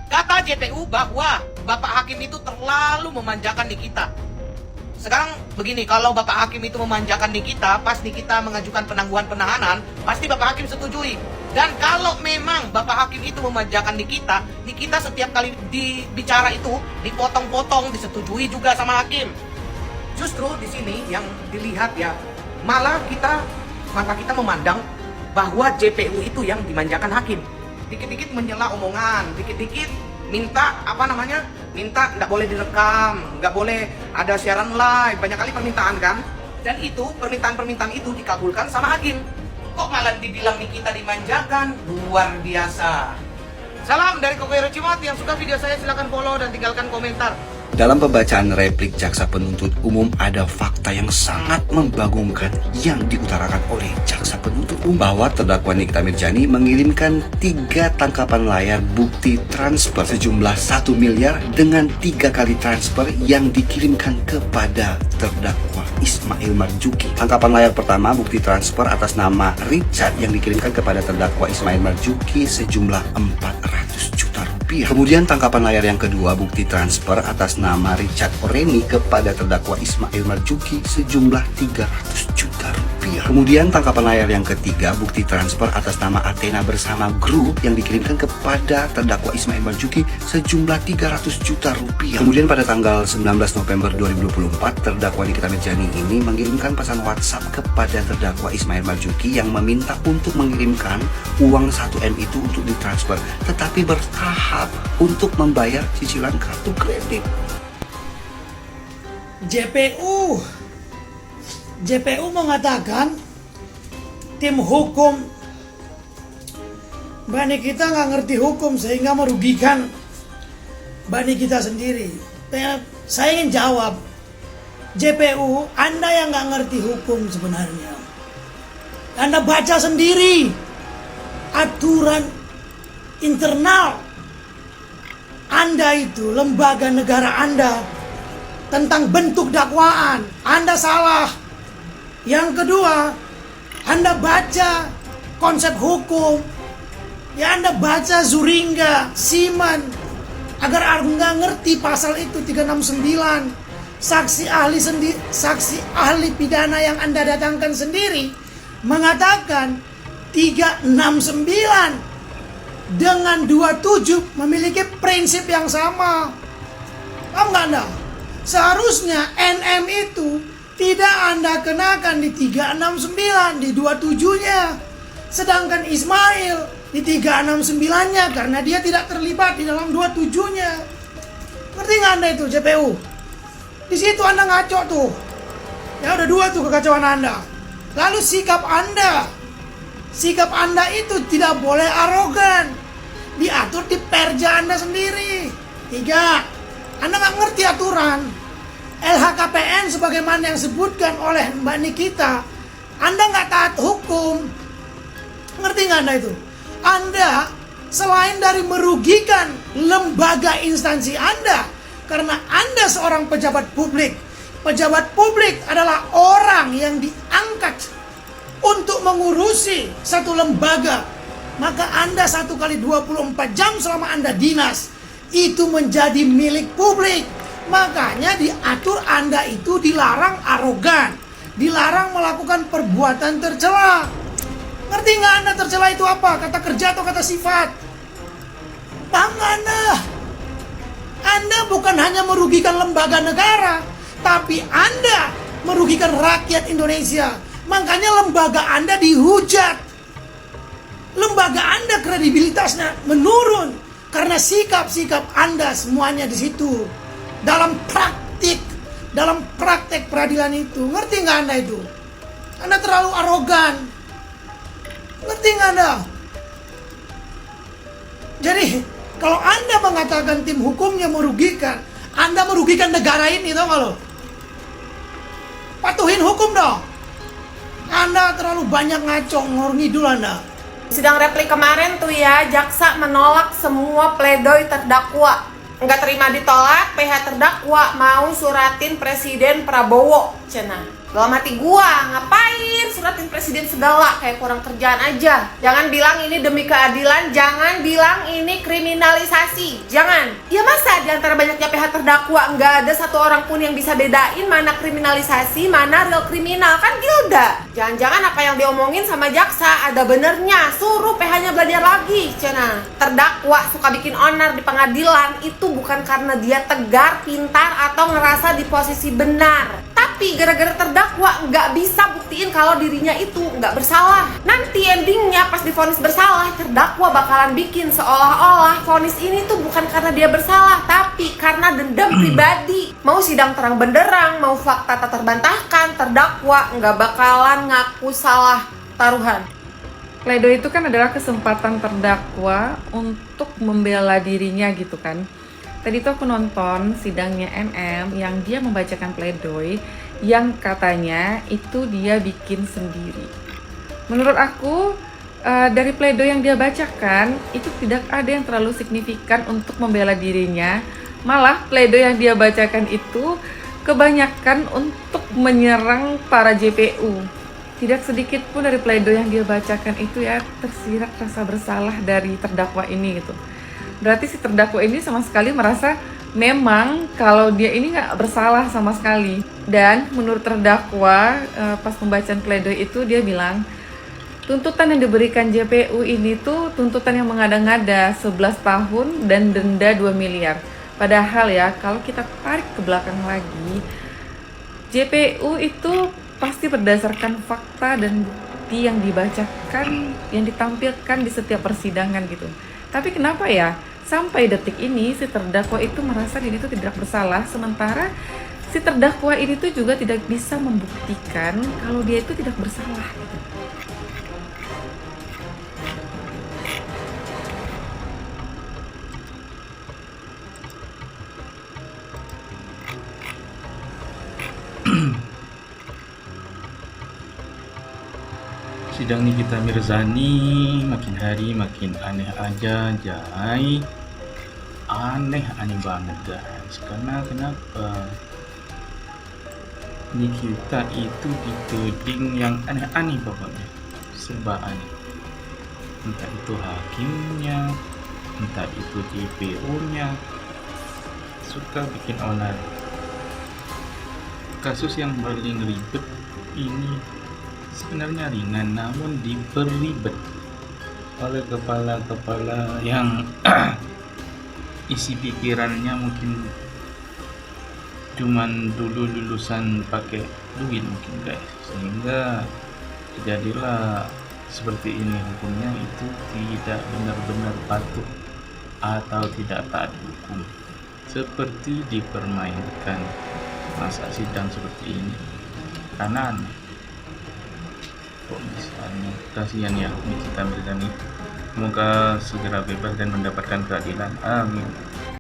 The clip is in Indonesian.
Kata JPU bahwa Bapak Hakim itu terlalu memanjakan Nikita. Sekarang begini, kalau Bapak Hakim itu memanjakan Nikita, pas Nikita mengajukan penangguhan penahanan, pasti Bapak Hakim setujui. Dan kalau memang Bapak Hakim itu memanjakan Nikita, Nikita setiap kali dibicara itu dipotong-potong, disetujui juga sama Hakim. Justru di sini yang dilihat ya, malah mata kita memandang bahwa JPU itu yang dimanjakan Hakim. Dikit-dikit menyela omongan, dikit-dikit minta minta nggak boleh direkam, nggak boleh ada siaran live, banyak kali permintaan kan, dan itu permintaan itu dikabulkan sama Hakim. Kok malah dibilang Nikita dimanjakan? Luar biasa. Salam dari Kokohiro Cimot. Yang suka video saya silahkan follow dan tinggalkan komentar. Dalam pembacaan replik jaksa penuntut umum ada fakta yang sangat membagongkan yang diutarakan oleh jaksa penuntut umum bahwa terdakwa Nikita Mirzani mengirimkan 3 tangkapan layar bukti transfer sejumlah 1 miliar dengan 3 kali transfer yang dikirimkan kepada terdakwa Ismail Marzuki. Tangkapan layar pertama bukti transfer atas nama Richard yang dikirimkan kepada terdakwa Ismail Marzuki sejumlah 400 juta rupiah. Kemudian tangkapan layar yang kedua bukti transfer atas nama Richard Oreni kepada terdakwa Ismail Marzuki sejumlah 300 juta rupiah. Kemudian tangkapan layar yang ketiga bukti transfer atas nama Athena bersama grup yang dikirimkan kepada terdakwa Ismail Marzuki sejumlah 300 juta rupiah. Kemudian pada tanggal 19 November 2024 terdakwa Nikita Mirzani ini mengirimkan pesan WhatsApp kepada terdakwa Ismail Marzuki yang meminta untuk mengirimkan uang 1M itu untuk ditransfer, tetapi bertahap untuk membayar cicilan kartu kredit. JPU mengatakan tim hukum Mbak Nikita nggak ngerti hukum sehingga merugikan Mbak Nikita sendiri. Saya ingin jawab, JPU, Anda yang nggak ngerti hukum sebenarnya. Anda baca sendiri aturan internal Anda itu, lembaga negara Anda, tentang bentuk dakwaan. Anda salah. Yang kedua, Anda baca konsep hukum. Ya, Anda baca Zuringga, Siman, agar Anda ngerti pasal itu 369. Saksi ahli pidana yang Anda datangkan sendiri mengatakan 369 dengan 27 memiliki prinsip yang sama. Paham nggak Anda? Seharusnya NM itu tidak Anda kenakan di 369, di 27-nya. Sedangkan Ismail di 369-nya karena dia tidak terlibat di dalam 27-nya. Ngerti nggak Anda itu JPU? Di situ Anda ngaco tuh. Ya udah 2 tuh kekacauan Anda. Lalu sikap Anda itu tidak boleh arogan. Diatur di perja Anda sendiri. 3, Anda nggak ngerti aturan. LHKPN sebagaimana yang disebutkan oleh Mbak Nikita, Anda nggak taat hukum. Ngerti nggak Anda itu? Anda selain dari merugikan lembaga instansi Anda, karena Anda seorang pejabat publik. Pejabat publik adalah orang yang diangkat untuk mengurusi satu lembaga. Maka Anda 1 kali 24 jam selama Anda dinas itu menjadi milik publik. Makanya diatur Anda itu dilarang arogan, dilarang melakukan perbuatan tercela. Ngerti nggak Anda tercela itu apa? Kata kerja atau kata sifat? Paham nggak Anda? Anda bukan hanya merugikan lembaga negara, tapi Anda merugikan rakyat Indonesia. Makanya lembaga Anda dihujat. Lembaga Anda kredibilitasnya menurun karena sikap-sikap Anda semuanya di situ. Dalam praktek peradilan itu. Ngerti nggak Anda itu? Anda terlalu arogan. Ngerti nggak Anda? Jadi kalau Anda mengatakan tim hukumnya merugikan, Anda merugikan negara ini, tau nggak lo? Patuhin hukum dong. Anda terlalu banyak ngaco, ngor ngidul Anda. Sidang replik kemarin tuh ya, jaksa menolak semua pledoi terdakwa. Nggak terima ditolak, pihak terdakwa mau suratin Presiden Prabowo, cenah. Dalam hati gua, ngapain suratin presiden segala, kayak kurang kerjaan aja. Jangan bilang ini demi keadilan, jangan bilang ini kriminalisasi. Jangan. Ya masa di antara banyaknya pihak terdakwa nggak ada satu orang pun yang bisa bedain mana kriminalisasi, mana real kriminal, kan Gilda. Jangan-jangan apa yang diomongin sama jaksa ada benernya. Suruh PH-nya belajar lagi, Cina. Terdakwa suka bikin onar di pengadilan itu bukan karena dia tegar, pintar, atau ngerasa di posisi benar. Tapi gara-gara terdakwa nggak bisa buktiin kalau dirinya itu nggak bersalah. Nanti endingnya pas divonis bersalah, terdakwa bakalan bikin seolah-olah vonis ini tuh bukan karena dia bersalah, tapi karena dendam pribadi. Mau sidang terang benderang, mau fakta tak terbantahkan, terdakwa nggak bakalan ngaku salah taruhan. Pledoi itu kan adalah kesempatan terdakwa untuk membela dirinya gitu kan. Tadi tuh aku nonton sidangnya NM yang dia membacakan pledoi yang katanya itu dia bikin sendiri. Menurut aku dari pledoi yang dia bacakan itu tidak ada yang terlalu signifikan untuk membela dirinya. Malah pledoi yang dia bacakan itu kebanyakan untuk menyerang para JPU. Tidak sedikit pun dari pledoi yang dia bacakan itu ya tersirat rasa bersalah dari terdakwa ini gitu. Berarti si terdakwa ini sama sekali merasa memang kalau dia ini nggak bersalah sama sekali. Dan menurut terdakwa pas pembacaan pledoi itu dia bilang tuntutan yang diberikan JPU ini tuh tuntutan yang mengada-ngada 11 tahun dan denda 2 miliar. Padahal ya kalau kita tarik ke belakang lagi, JPU itu pasti berdasarkan fakta dan bukti yang dibacakan, yang ditampilkan di setiap persidangan gitu. Tapi kenapa ya sampai detik ini si terdakwa itu merasa diri itu tidak bersalah, sementara si terdakwa ini tuh juga tidak bisa membuktikan kalau dia itu tidak bersalah gitu. Sidang Nikita Mirzani makin hari makin aneh aja, Jai. Aneh banget guys. Karena kenapa? Nikita itu dituding yang aneh-aneh pokoknya. Serba aneh. Entah itu hakimnya, entah itu JPO-nya. Suka bikin onar. Kasus yang paling ribet ini sebenarnya ringan, namun diperribet oleh kepala-kepala yang isi pikirannya mungkin cuman dulu lulusan pakai duit mungkin guys, sehingga terjadilah seperti ini. Hukumnya itu tidak benar-benar patuh atau tidak taat hukum, seperti dipermainkan masa sidang seperti ini. Karena aneh kok misalnya, kasihan ya Nikita Mirzani. Semoga segera bebas dan mendapatkan keadilan, amin.